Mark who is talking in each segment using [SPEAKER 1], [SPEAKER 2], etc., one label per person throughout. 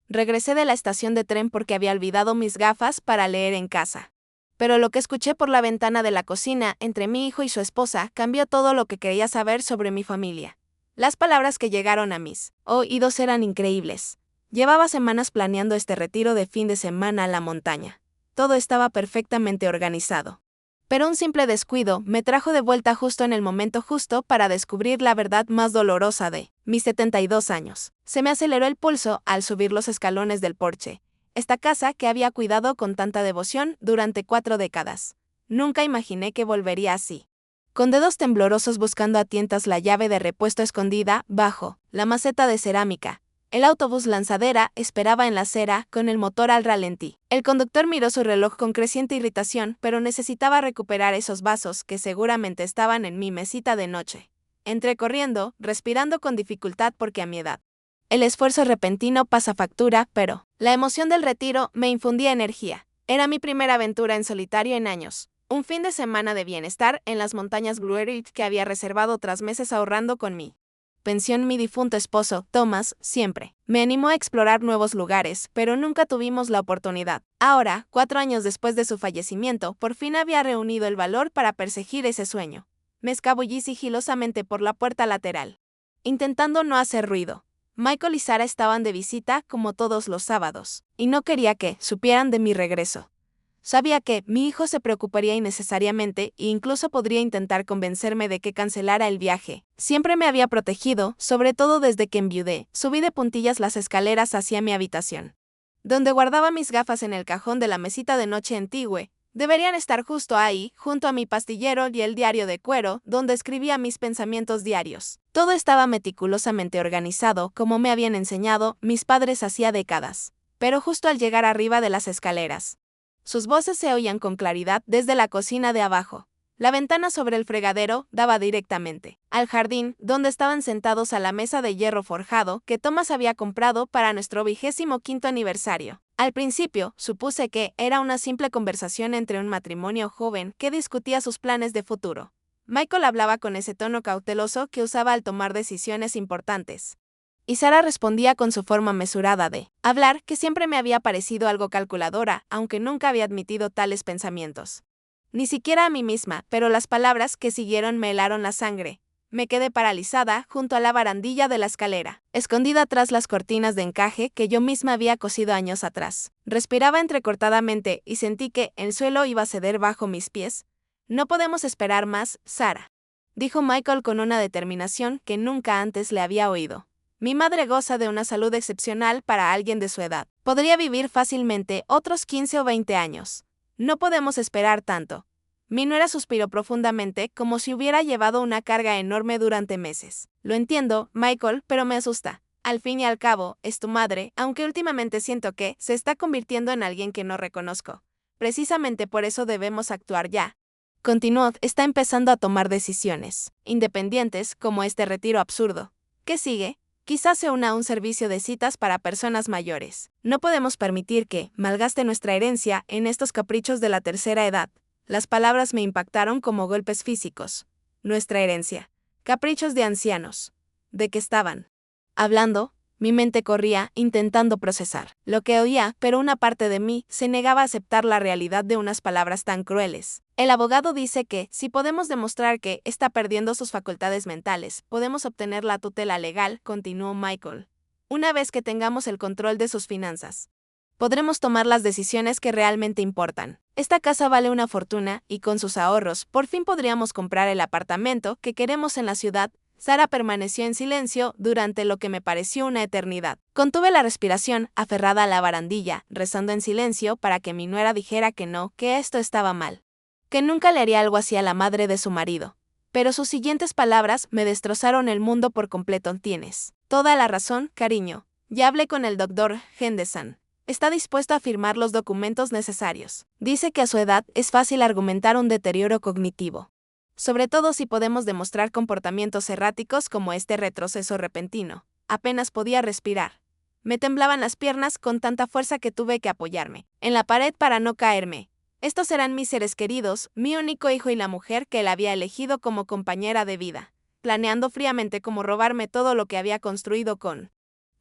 [SPEAKER 1] Regresé de la estación de tren porque había olvidado mis gafas para leer en casa. Pero lo que escuché por la ventana de la cocina entre mi hijo y su esposa cambió todo lo que quería saber sobre mi familia. Las palabras que llegaron a mis oídos eran increíbles. Llevaba semanas planeando este retiro de fin de semana a la montaña. Todo estaba perfectamente organizado. Pero un simple descuido me trajo de vuelta justo en el momento justo para descubrir la verdad más dolorosa de mis 72 años. Se me aceleró el pulso al subir los escalones del porche. Esta casa que había cuidado con tanta devoción durante 4 décadas. Nunca imaginé que volvería así. Con dedos temblorosos buscando a tientas la llave de repuesto escondida bajo la maceta de cerámica, el autobús lanzadera esperaba en la acera con el motor al ralentí. El conductor miró su reloj con creciente irritación, pero necesitaba recuperar esos vasos que seguramente estaban en mi mesita de noche. Entré corriendo, respirando con dificultad porque a mi edad el esfuerzo repentino pasa factura, pero la emoción del retiro me infundía energía. Era mi primera aventura en solitario en años. Un fin de semana de bienestar en las montañas Blue Ridge que había reservado tras meses ahorrando con mi pensión. Mi difunto esposo, Thomas, siempre me animó a explorar nuevos lugares, pero nunca tuvimos la oportunidad. Ahora, 4 años después de su fallecimiento, por fin había reunido el valor para perseguir ese sueño. Me escabullí sigilosamente por la puerta lateral, intentando no hacer ruido. Michael y Sarah estaban de visita como todos los sábados, y no quería que supieran de mi regreso. Sabía que mi hijo se preocuparía innecesariamente e incluso podría intentar convencerme de que cancelara el viaje. Siempre me había protegido, sobre todo desde que enviudé. Subí de puntillas las escaleras hacia mi habitación, donde guardaba mis gafas en el cajón de la mesita de noche antigua. Deberían estar justo ahí, junto a mi pastillero y el diario de cuero, donde escribía mis pensamientos diarios. Todo estaba meticulosamente organizado, como me habían enseñado mis padres hacía décadas. Pero justo al llegar arriba de las escaleras, sus voces se oían con claridad desde la cocina de abajo. La ventana sobre el fregadero daba directamente al jardín, donde estaban sentados a la mesa de hierro forjado que Thomas había comprado para nuestro 25º aniversario. Al principio, supuse que era una simple conversación entre un matrimonio joven que discutía sus planes de futuro. Michael hablaba con ese tono cauteloso que usaba al tomar decisiones importantes. Y Sarah respondía con su forma mesurada de hablar, que siempre me había parecido algo calculadora, aunque nunca había admitido tales pensamientos. Ni siquiera a mí misma, pero las palabras que siguieron me helaron la sangre. Me quedé paralizada junto a la barandilla de la escalera, escondida tras las cortinas de encaje que yo misma había cosido años atrás. Respiraba entrecortadamente y sentí que el suelo iba a ceder bajo mis pies. No podemos esperar más, Sarah, dijo Michael con una determinación que nunca antes le había oído. Mi madre goza de una salud excepcional para alguien de su edad. Podría vivir fácilmente otros 15 o 20 años. No podemos esperar tanto. Mi nuera suspiró profundamente, como si hubiera llevado una carga enorme durante meses. Lo entiendo, Michael, pero me asusta. Al fin y al cabo, es tu madre, aunque últimamente siento que se está convirtiendo en alguien que no reconozco. Precisamente por eso debemos actuar ya. Continuó, está empezando a tomar decisiones independientes, como este retiro absurdo. ¿Qué sigue? Quizás se una a un servicio de citas para personas mayores. No podemos permitir que malgaste nuestra herencia en estos caprichos de la tercera edad. Las palabras me impactaron como golpes físicos. Nuestra herencia. Caprichos de ancianos. ¿De qué estaban hablando? Mi mente corría, intentando procesar lo que oía, pero una parte de mí se negaba a aceptar la realidad de unas palabras tan crueles. El abogado dice que, si podemos demostrar que está perdiendo sus facultades mentales, podemos obtener la tutela legal, continuó Michael. Una vez que tengamos el control de sus finanzas, podremos tomar las decisiones que realmente importan. Esta casa vale una fortuna, y con sus ahorros, por fin podríamos comprar el apartamento que queremos en la ciudad. Sarah permaneció en silencio durante lo que me pareció una eternidad. Contuve la respiración, aferrada a la barandilla, rezando en silencio para que mi nuera dijera que no, que esto estaba mal, que nunca le haría algo así a la madre de su marido. Pero sus siguientes palabras me destrozaron el mundo por completo. Tienes toda la razón, cariño. Ya hablé con el doctor Henderson. Está dispuesto a firmar los documentos necesarios. Dice que a su edad es fácil argumentar un deterioro cognitivo, sobre todo si podemos demostrar comportamientos erráticos como este retroceso repentino. Apenas podía respirar. Me temblaban las piernas con tanta fuerza que tuve que apoyarme en la pared para no caerme. Estos eran mis seres queridos, mi único hijo y la mujer que él había elegido como compañera de vida, planeando fríamente cómo robarme todo lo que había construido con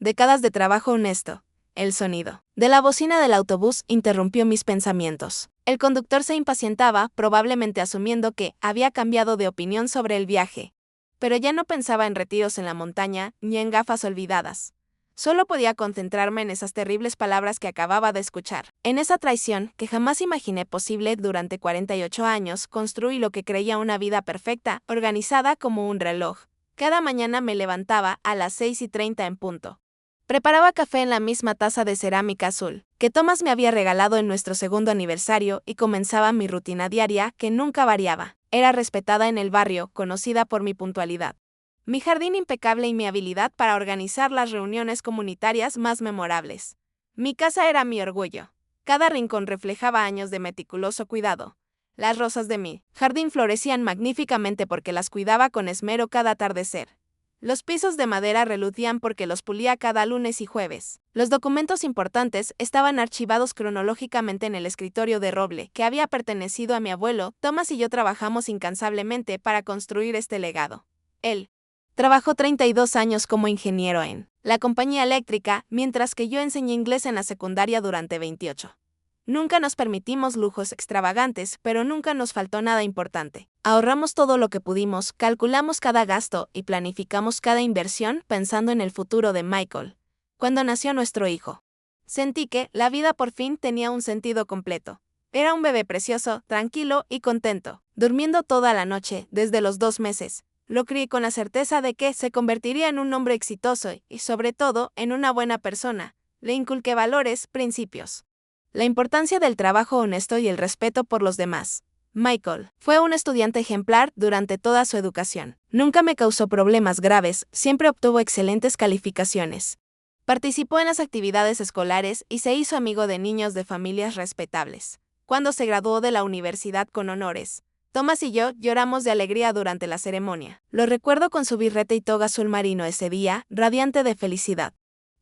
[SPEAKER 1] décadas de trabajo honesto. El sonido de la bocina del autobús interrumpió mis pensamientos. El conductor se impacientaba, probablemente asumiendo que había cambiado de opinión sobre el viaje. Pero ya no pensaba en retiros en la montaña, ni en gafas olvidadas. Solo podía concentrarme en esas terribles palabras que acababa de escuchar. En esa traición, que jamás imaginé posible durante 48 años, construí lo que creía una vida perfecta, organizada como un reloj. Cada mañana me levantaba a las 6:30 en punto. Preparaba café en la misma taza de cerámica azul, que Thomas me había regalado en nuestro segundo aniversario, y comenzaba mi rutina diaria, que nunca variaba. Era respetada en el barrio, conocida por mi puntualidad, mi jardín impecable y mi habilidad para organizar las reuniones comunitarias más memorables. Mi casa era mi orgullo. Cada rincón reflejaba años de meticuloso cuidado. Las rosas de mi jardín florecían magníficamente porque las cuidaba con esmero cada atardecer. Los pisos de madera relucían porque los pulía cada lunes y jueves. Los documentos importantes estaban archivados cronológicamente en el escritorio de roble que había pertenecido a mi abuelo. Thomas y yo trabajamos incansablemente para construir este legado. Él trabajó 32 años como ingeniero en la compañía eléctrica, mientras que yo enseñé inglés en la secundaria durante 28. Nunca nos permitimos lujos extravagantes, pero nunca nos faltó nada importante. Ahorramos todo lo que pudimos, calculamos cada gasto y planificamos cada inversión pensando en el futuro de Michael. Cuando nació nuestro hijo, sentí que la vida por fin tenía un sentido completo. Era un bebé precioso, tranquilo y contento, durmiendo toda la noche desde los 2 meses. Lo crié con la certeza de que se convertiría en un hombre exitoso y, sobre todo, en una buena persona. Le inculqué valores, principios, la importancia del trabajo honesto y el respeto por los demás. Michael fue un estudiante ejemplar durante toda su educación. Nunca me causó problemas graves, siempre obtuvo excelentes calificaciones. Participó en las actividades escolares y se hizo amigo de niños de familias respetables. Cuando se graduó de la universidad con honores, Thomas y yo lloramos de alegría durante la ceremonia. Lo recuerdo con su birrete y toga azul marino ese día, radiante de felicidad,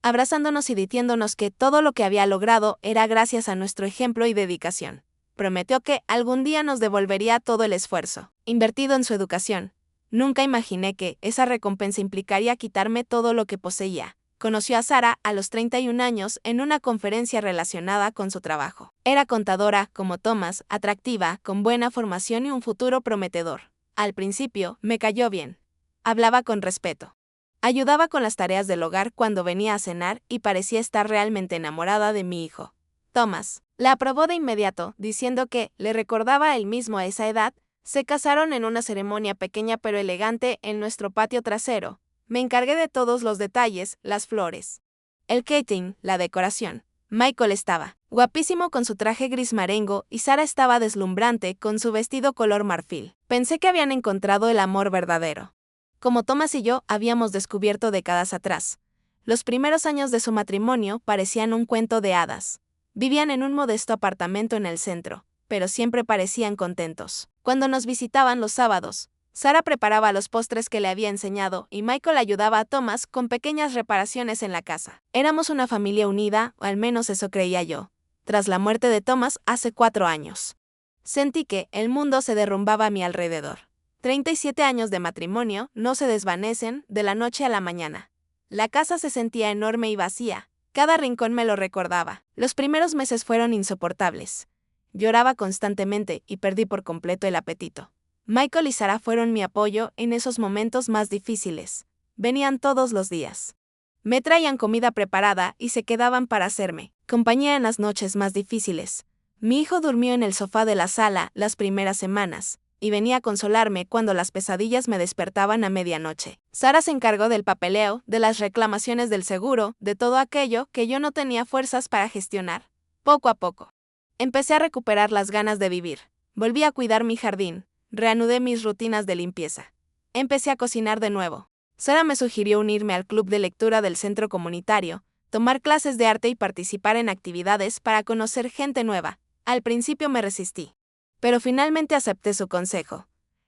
[SPEAKER 1] abrazándonos y diciéndonos que todo lo que había logrado era gracias a nuestro ejemplo y dedicación. Prometió que algún día nos devolvería todo el esfuerzo invertido en su educación. Nunca imaginé que esa recompensa implicaría quitarme todo lo que poseía. Conoció a Sarah a los 31 años en una conferencia relacionada con su trabajo. Era contadora, como Thomas, atractiva, con buena formación y un futuro prometedor. Al principio, me cayó bien. Hablaba con respeto. Ayudaba con las tareas del hogar cuando venía a cenar y parecía estar realmente enamorada de mi hijo. Thomas la aprobó de inmediato, diciendo que le recordaba a él mismo a esa edad. Se casaron en una ceremonia pequeña pero elegante en nuestro patio trasero. Me encargué de todos los detalles, las flores, el catering, la decoración. Michael estaba guapísimo con su traje gris marengo y Sarah estaba deslumbrante con su vestido color marfil. Pensé que habían encontrado el amor verdadero. Como Thomas y yo habíamos descubierto décadas atrás, los primeros años de su matrimonio parecían un cuento de hadas. Vivían en un modesto apartamento en el centro, pero siempre parecían contentos. Cuando nos visitaban los sábados, Sarah preparaba los postres que le había enseñado y Michael ayudaba a Thomas con pequeñas reparaciones en la casa. Éramos una familia unida, o al menos eso creía yo. Tras la muerte de Thomas hace 4 años, sentí que el mundo se derrumbaba a mi alrededor. 37 años de matrimonio no se desvanecen de la noche a la mañana. La casa se sentía enorme y vacía. Cada rincón me lo recordaba. Los primeros meses fueron insoportables. Lloraba constantemente y perdí por completo el apetito. Michael y Sarah fueron mi apoyo en esos momentos más difíciles. Venían todos los días. Me traían comida preparada y se quedaban para hacerme compañía en las noches más difíciles. Mi hijo durmió en el sofá de la sala las primeras semanas y venía a consolarme cuando las pesadillas me despertaban a medianoche. Sarah se encargó del papeleo, de las reclamaciones del seguro, de todo aquello que yo no tenía fuerzas para gestionar. Poco a poco, empecé a recuperar las ganas de vivir. Volví a cuidar mi jardín, reanudé mis rutinas de limpieza. Empecé a cocinar de nuevo. Sarah me sugirió unirme al club de lectura del centro comunitario, tomar clases de arte y participar en actividades para conocer gente nueva. Al principio me resistí, pero finalmente acepté su consejo.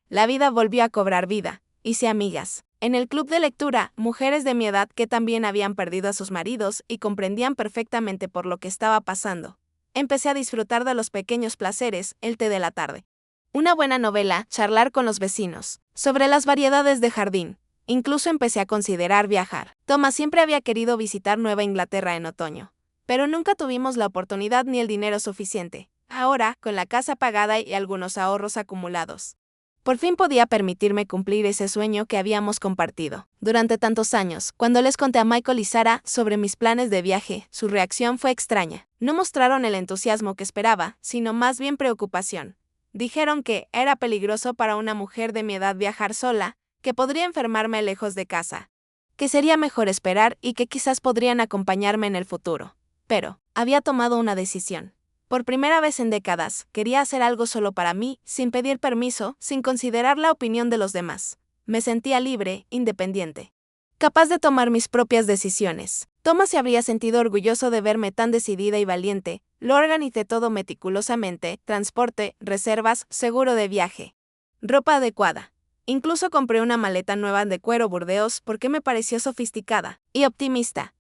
[SPEAKER 1] La vida volvió a cobrar vida. Hice amigas. En el club de lectura, mujeres de mi edad que también habían perdido a sus maridos y comprendían perfectamente por lo que estaba pasando. Empecé a disfrutar de los pequeños placeres, el té de la tarde, una buena novela, charlar con los vecinos sobre las variedades de jardín. Incluso empecé a considerar viajar. Thomas siempre había querido visitar Nueva Inglaterra en otoño. Pero nunca tuvimos la oportunidad ni el dinero suficiente. Ahora, con la casa pagada y algunos ahorros acumulados, por fin podía permitirme cumplir ese sueño que habíamos compartido. Durante tantos años, cuando les conté a Michael y Sarah sobre mis planes de viaje, su reacción fue extraña. No mostraron el entusiasmo que esperaba, sino más bien preocupación. Dijeron que era peligroso para una mujer de mi edad viajar sola, que podría enfermarme lejos de casa, que sería mejor esperar y que quizás podrían acompañarme en el futuro. Pero, había tomado una decisión. Por primera vez en décadas, quería hacer algo solo para mí, sin pedir permiso, sin considerar la opinión de los demás. Me sentía libre, independiente, capaz de tomar mis propias decisiones. Thomas se habría sentido orgulloso de verme tan decidida y valiente. Lo organicé todo meticulosamente: transporte, reservas, seguro de viaje, ropa adecuada. Incluso compré una maleta nueva de cuero burdeos porque me pareció sofisticada y optimista.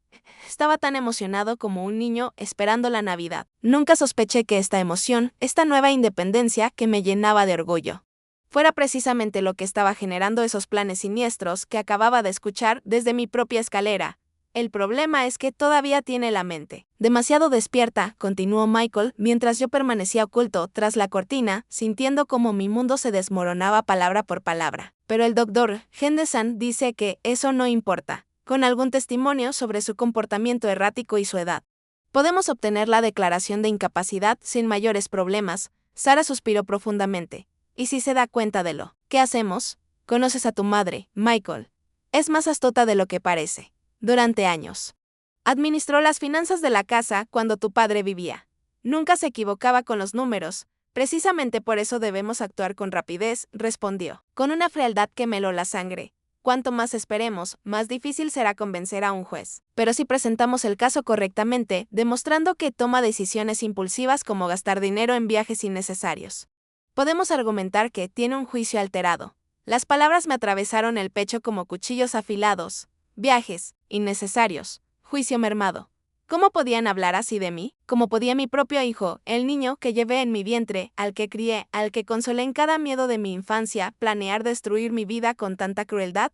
[SPEAKER 1] Estaba tan emocionado como un niño esperando la Navidad. Nunca sospeché que esta emoción, esta nueva independencia que me llenaba de orgullo, fuera precisamente lo que estaba generando esos planes siniestros que acababa de escuchar desde mi propia escalera. El problema es que todavía tiene la mente demasiado despierta, continuó Michael, mientras yo permanecía oculto tras la cortina, sintiendo como mi mundo se desmoronaba palabra por palabra. Pero el doctor Henderson dice que eso no importa. Con algún testimonio sobre su comportamiento errático y su edad, podemos obtener la declaración de incapacidad sin mayores problemas. Sarah suspiró profundamente. ¿Y si se da cuenta de lo que hacemos? Conoces a tu madre, Michael. Es más astuta de lo que parece. Durante años administró las finanzas de la casa cuando tu padre vivía. Nunca se equivocaba con los números. Precisamente por eso debemos actuar con rapidez, respondió, con una frialdad que me heló la sangre. Cuanto más esperemos, más difícil será convencer a un juez. Pero si presentamos el caso correctamente, demostrando que toma decisiones impulsivas como gastar dinero en viajes innecesarios, podemos argumentar que tiene un juicio alterado. Las palabras me atravesaron el pecho como cuchillos afilados. Viajes innecesarios, juicio mermado. ¿Cómo podían hablar así de mí? ¿Cómo podía mi propio hijo, el niño que llevé en mi vientre, al que crié, al que consolé en cada miedo de mi infancia, planear destruir mi vida con tanta crueldad?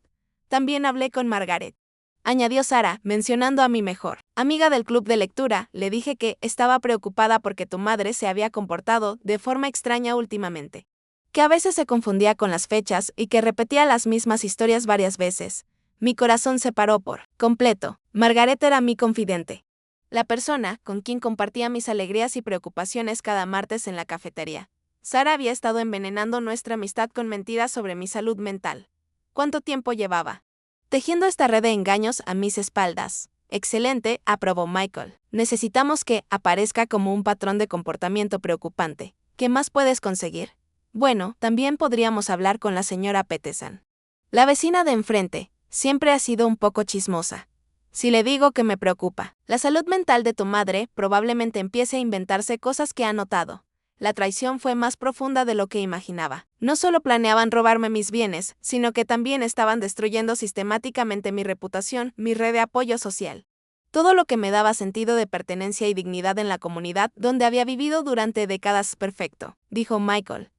[SPEAKER 1] También hablé con Margaret, añadió Sarah, mencionando a mi mejor amiga del club de lectura. Le dije que estaba preocupada porque tu madre se había comportado de forma extraña últimamente, que a veces se confundía con las fechas y que repetía las mismas historias varias veces. Mi corazón se paró por completo. Margaret era mi confidente, la persona con quien compartía mis alegrías y preocupaciones cada martes en la cafetería. Sarah había estado envenenando nuestra amistad con mentiras sobre mi salud mental. ¿Cuánto tiempo llevaba tejiendo esta red de engaños a mis espaldas? Excelente, aprobó Michael. Necesitamos que aparezca como un patrón de comportamiento preocupante. ¿Qué más puedes conseguir? Bueno, también podríamos hablar con la señora Peterson, la vecina de enfrente. Siempre ha sido un poco chismosa. Si le digo que me preocupa la salud mental de tu madre, probablemente empiece a inventarse cosas que ha notado. La traición fue más profunda de lo que imaginaba. No solo planeaban robarme mis bienes, sino que también estaban destruyendo sistemáticamente mi reputación, mi red de apoyo social. Todo lo que me daba sentido de pertenencia y dignidad en la comunidad donde había vivido durante décadas. Perfecto, dijo Michael.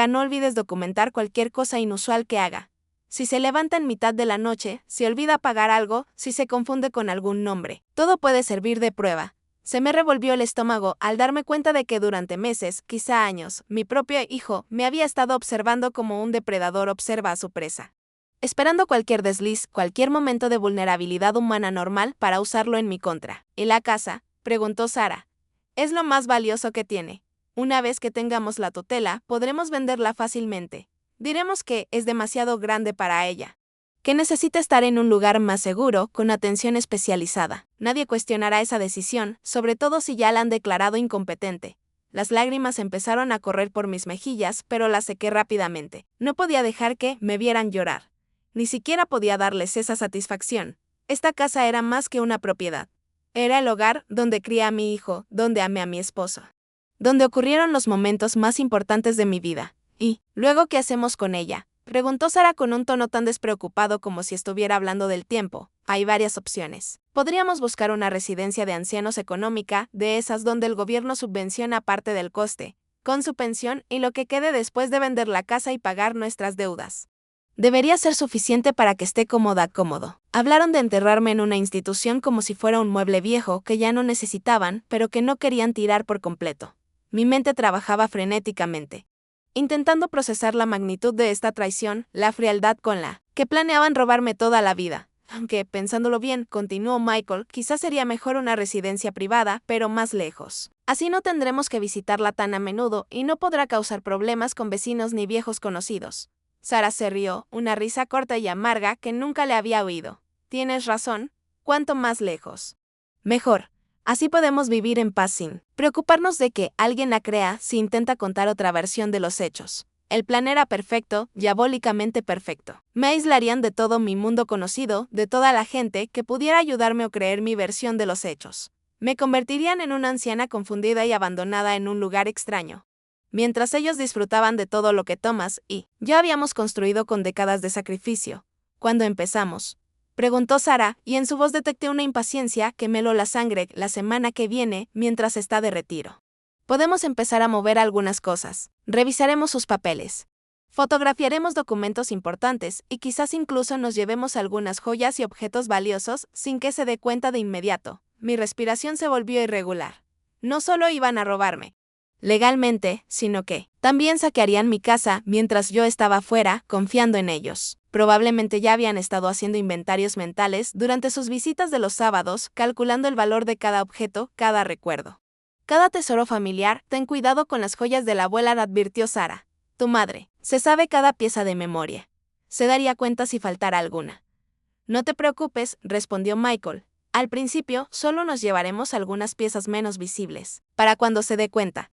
[SPEAKER 1] No olvides documentar cualquier cosa inusual que haga. Si se levanta en mitad de la noche, si olvida pagar algo, si se confunde con algún nombre, todo puede servir de prueba. Se me revolvió el estómago al darme cuenta de que durante meses, quizá años, mi propio hijo me había estado observando como un depredador observa a su presa, esperando cualquier desliz, cualquier momento de vulnerabilidad humana normal para usarlo en mi contra. ¿Y la casa?, preguntó Sarah. Es lo más valioso que tiene. Una vez que tengamos la tutela, podremos venderla fácilmente. Diremos que es demasiado grande para ella, que necesita estar en un lugar más seguro, con atención especializada. Nadie cuestionará esa decisión, sobre todo si ya la han declarado incompetente. Las lágrimas empezaron a correr por mis mejillas, pero las sequé rápidamente. No podía dejar que me vieran llorar. Ni siquiera podía darles esa satisfacción. Esta casa era más que una propiedad. Era el hogar donde crié a mi hijo, donde amé a mi esposo, donde ocurrieron los momentos más importantes de mi vida. ¿Y luego qué hacemos con ella?, preguntó Sarah con un tono tan despreocupado como si estuviera hablando del tiempo. Hay varias opciones. Podríamos buscar una residencia de ancianos económica, de esas donde el gobierno subvenciona parte del coste, con su pensión y lo que quede después de vender la casa y pagar nuestras deudas. Debería ser suficiente para que esté cómodo. Hablaron de enterrarme en una institución como si fuera un mueble viejo que ya no necesitaban, pero que no querían tirar por completo. Mi mente trabajaba frenéticamente, intentando procesar la magnitud de esta traición, la frialdad con la que planeaban robarme toda la vida. Aunque, pensándolo bien, continuó Michael, quizás sería mejor una residencia privada, pero más lejos. Así no tendremos que visitarla tan a menudo y no podrá causar problemas con vecinos ni viejos conocidos. Sara se rió, una risa corta y amarga que nunca le había oído. Tienes razón, cuanto más lejos, mejor. Así podemos vivir en paz sin preocuparnos de que alguien la crea si intenta contar otra versión de los hechos. El plan era perfecto, diabólicamente perfecto. Me aislarían de todo mi mundo conocido, de toda la gente que pudiera ayudarme o creer mi versión de los hechos. Me convertirían en una anciana confundida y abandonada en un lugar extraño. Mientras ellos disfrutaban de todo lo que Thomas y yo habíamos construido con décadas de sacrificio. ¿Cuándo empezamos?, preguntó Sara, y en su voz detecté una impaciencia que me heló la sangre. La semana que viene, mientras está de retiro. Podemos empezar a mover algunas cosas. Revisaremos sus papeles. Fotografiaremos documentos importantes y quizás incluso nos llevemos algunas joyas y objetos valiosos sin que se dé cuenta de inmediato. Mi respiración se volvió irregular. No solo iban a robarme legalmente, sino que también saquearían mi casa mientras yo estaba fuera, confiando en ellos. Probablemente ya habían estado haciendo inventarios mentales durante sus visitas de los sábados, calculando el valor de cada objeto, cada recuerdo. Cada tesoro familiar. Ten cuidado con las joyas de la abuela, advirtió Sara. Tu madre se sabe cada pieza de memoria. Se daría cuenta si faltara alguna. No te preocupes, respondió Michael. Al principio, solo nos llevaremos algunas piezas menos visibles, para cuando se dé cuenta.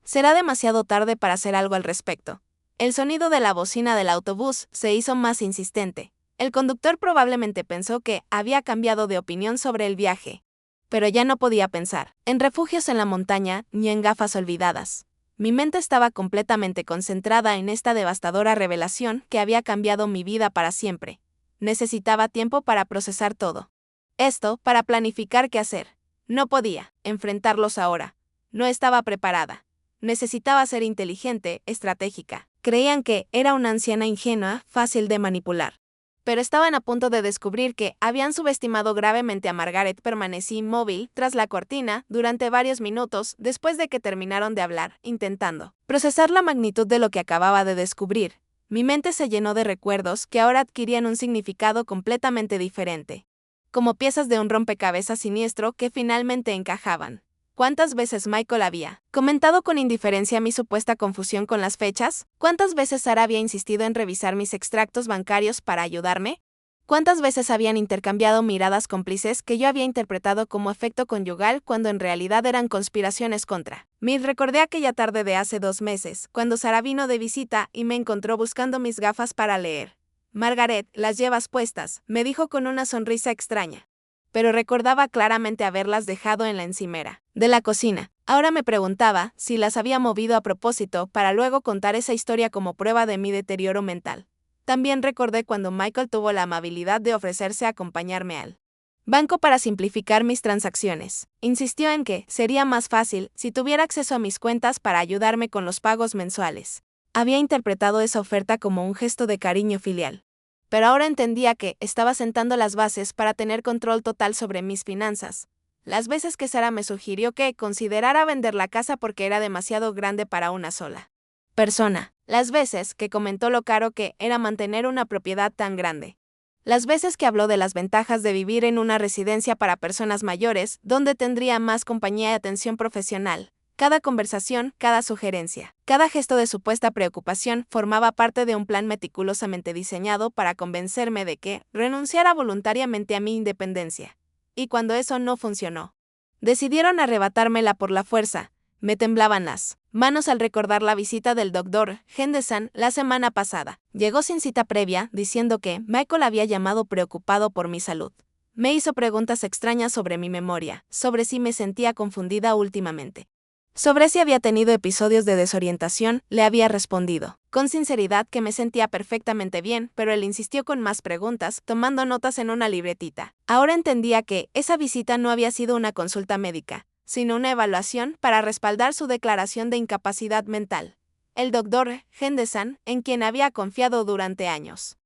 [SPEAKER 1] Será demasiado tarde para hacer algo al respecto. El sonido de la bocina del autobús se hizo más insistente. El conductor probablemente pensó que había cambiado de opinión sobre el viaje. Pero ya no podía pensar en refugios en la montaña ni en gafas olvidadas. Mi mente estaba completamente concentrada en esta devastadora revelación que había cambiado mi vida para siempre. Necesitaba tiempo para procesar todo. Esto, para planificar qué hacer. No podía enfrentarlos ahora. No estaba preparada. Necesitaba ser inteligente, estratégica. Creían que era una anciana ingenua, fácil de manipular. Pero estaban a punto de descubrir que habían subestimado gravemente a Margaret. Permanecí inmóvil tras la cortina durante varios minutos después de que terminaron de hablar, intentando procesar la magnitud de lo que acababa de descubrir. Mi mente se llenó de recuerdos que ahora adquirían un significado completamente diferente, como piezas de un rompecabezas siniestro que finalmente encajaban. ¿Cuántas veces Michael había comentado con indiferencia mi supuesta confusión con las fechas? ¿Cuántas veces Sara había insistido en revisar mis extractos bancarios para ayudarme? ¿Cuántas veces habían intercambiado miradas cómplices que yo había interpretado como afecto conyugal cuando en realidad eran conspiraciones contra mí? Recordé aquella tarde de hace 2 meses, cuando Sara vino de visita y me encontró buscando mis gafas para leer. Margaret, las llevas puestas, me dijo con una sonrisa extraña. Pero recordaba claramente haberlas dejado en la encimera de la cocina. Ahora me preguntaba si las había movido a propósito para luego contar esa historia como prueba de mi deterioro mental. También recordé cuando Michael tuvo la amabilidad de ofrecerse a acompañarme al banco para simplificar mis transacciones. Insistió en que sería más fácil si tuviera acceso a mis cuentas para ayudarme con los pagos mensuales. Había interpretado esa oferta como un gesto de cariño filial. Pero ahora entendía que estaba sentando las bases para tener control total sobre mis finanzas. Las veces que Sara me sugirió que considerara vender la casa porque era demasiado grande para una sola persona. Las veces que comentó lo caro que era mantener una propiedad tan grande. Las veces que habló de las ventajas de vivir en una residencia para personas mayores, donde tendría más compañía y atención profesional. Cada conversación, cada sugerencia, cada gesto de supuesta preocupación formaba parte de un plan meticulosamente diseñado para convencerme de que renunciara voluntariamente a mi independencia. Y cuando eso no funcionó, decidieron arrebatármela por la fuerza. Me temblaban las manos al recordar la visita del Dr. Henderson la semana pasada. Llegó sin cita previa, diciendo que Michael había llamado preocupado por mi salud. Me hizo preguntas extrañas sobre mi memoria, sobre si me sentía confundida últimamente. Sobre si había tenido episodios de desorientación, le había respondido con sinceridad que me sentía perfectamente bien, pero él insistió con más preguntas, tomando notas en una libretita. Ahora entendía que esa visita no había sido una consulta médica, sino una evaluación para respaldar su declaración de incapacidad mental. El Dr. Henderson, en quien había confiado durante años,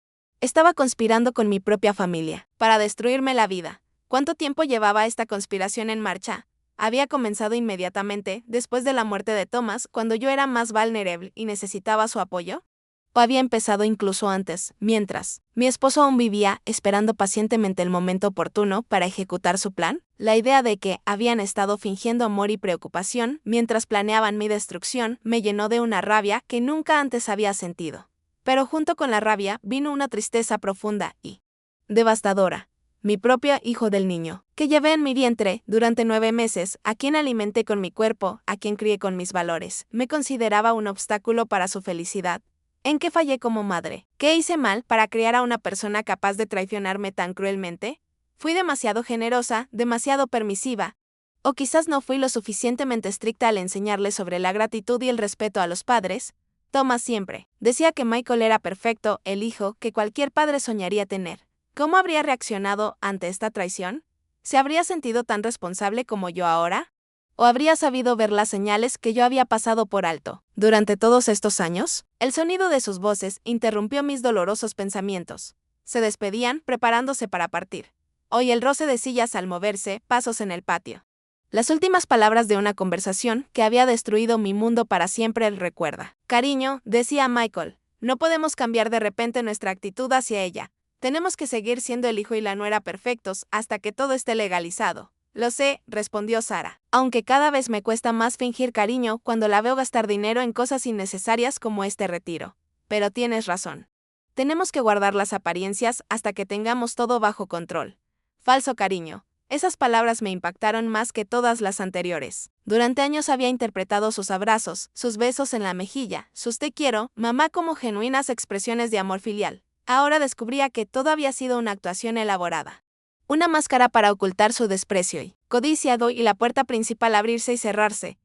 [SPEAKER 1] Estaba conspirando con mi propia familia, para destruirme la vida. ¿Cuánto tiempo llevaba esta conspiración en marcha? Había comenzado inmediatamente, después de la muerte de Thomas, cuando yo era más vulnerable y necesitaba su apoyo. ¿O había empezado incluso antes, mientras mi esposo aún vivía, esperando pacientemente el momento oportuno para ejecutar su plan? La idea de que habían estado fingiendo amor y preocupación mientras planeaban mi destrucción me llenó de una rabia que nunca antes había sentido. Pero junto con la rabia vino una tristeza profunda y devastadora. Mi propio hijo del niño, que llevé en mi vientre durante 9 meses, a quien alimenté con mi cuerpo, a quien crié con mis valores, me consideraba un obstáculo para su felicidad. ¿En qué fallé como madre? ¿Qué hice mal para criar a una persona capaz de traicionarme tan cruelmente? ¿Fui demasiado generosa, demasiado permisiva? ¿O quizás no fui lo suficientemente estricta al enseñarle sobre la gratitud y el respeto a los padres? Thomas siempre decía que Michael era perfecto, el hijo que cualquier padre soñaría tener. ¿Cómo habría reaccionado ante esta traición? ¿Se habría sentido tan responsable como yo ahora? ¿O habría sabido ver las señales que yo había pasado por alto? Durante todos estos años, el sonido de sus voces interrumpió mis dolorosos pensamientos. Se despedían, preparándose para partir. Oí el roce de sillas al moverse, pasos en el patio. Las últimas palabras de una conversación que había destruido mi mundo para siempre él recuerda. Cariño, decía Michael, no podemos cambiar de repente nuestra actitud hacia ella. Tenemos que seguir siendo el hijo y la nuera perfectos hasta que todo esté legalizado. Lo sé, respondió Sara, aunque cada vez me cuesta más fingir cariño cuando la veo gastar dinero en cosas innecesarias como este retiro. Pero tienes razón. Tenemos que guardar las apariencias hasta que tengamos todo bajo control. Falso cariño. Esas palabras me impactaron más que todas las anteriores. Durante años había interpretado sus abrazos, sus besos en la mejilla, sus te quiero, mamá como genuinas expresiones de amor filial. Ahora descubría que todo había sido una actuación elaborada. Una máscara para ocultar su desprecio y codiciado y la puerta principal abrirse y cerrarse.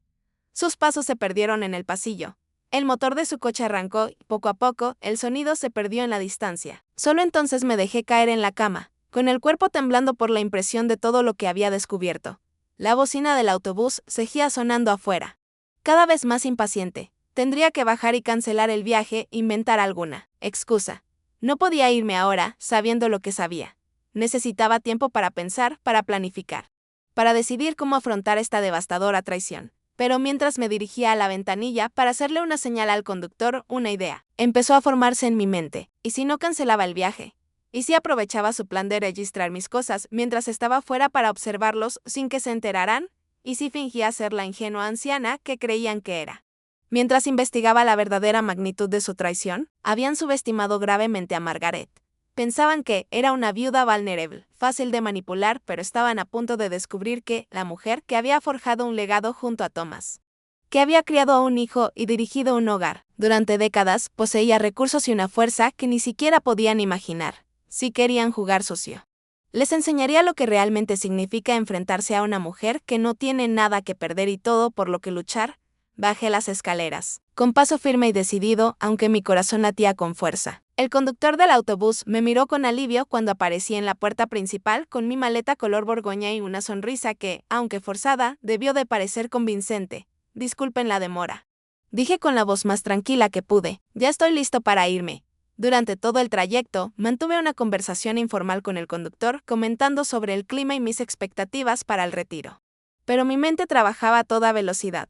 [SPEAKER 1] Sus pasos se perdieron en el pasillo. El motor de su coche arrancó y poco a poco el sonido se perdió en la distancia. Solo entonces me dejé caer en la cama, con el cuerpo temblando por la impresión de todo lo que había descubierto. La bocina del autobús seguía sonando afuera. Cada vez más impaciente, tendría que bajar y cancelar el viaje, inventar alguna excusa. No podía irme ahora, sabiendo lo que sabía. Necesitaba tiempo para pensar, para planificar, para decidir cómo afrontar esta devastadora traición. Pero mientras me dirigía a la ventanilla para hacerle una señal al conductor, una idea empezó a formarse en mi mente. ¿Y si no cancelaba el viaje? ¿Y si aprovechaba su plan de registrar mis cosas mientras estaba fuera para observarlos sin que se enteraran? ¿Y si fingía ser la ingenua anciana que creían que era? Mientras investigaba la verdadera magnitud de su traición, habían subestimado gravemente a Margaret. Pensaban que era una viuda vulnerable, fácil de manipular, pero estaban a punto de descubrir que la mujer que había forjado un legado junto a Thomas, que había criado a un hijo y dirigido un hogar, durante décadas poseía recursos y una fuerza que ni siquiera podían imaginar. Si querían jugar sucio, les enseñaría lo que realmente significa enfrentarse a una mujer que no tiene nada que perder y todo por lo que luchar. Bajé las escaleras, con paso firme y decidido, aunque mi corazón latía con fuerza. El conductor del autobús me miró con alivio cuando aparecí en la puerta principal con mi maleta color borgoña y una sonrisa que, aunque forzada, debió de parecer convincente. Disculpen la demora. Dije con la voz más tranquila que pude, ya estoy listo para irme. Durante todo el trayecto, mantuve una conversación informal con el conductor, comentando sobre el clima y mis expectativas para el retiro. Pero mi mente trabajaba a toda velocidad.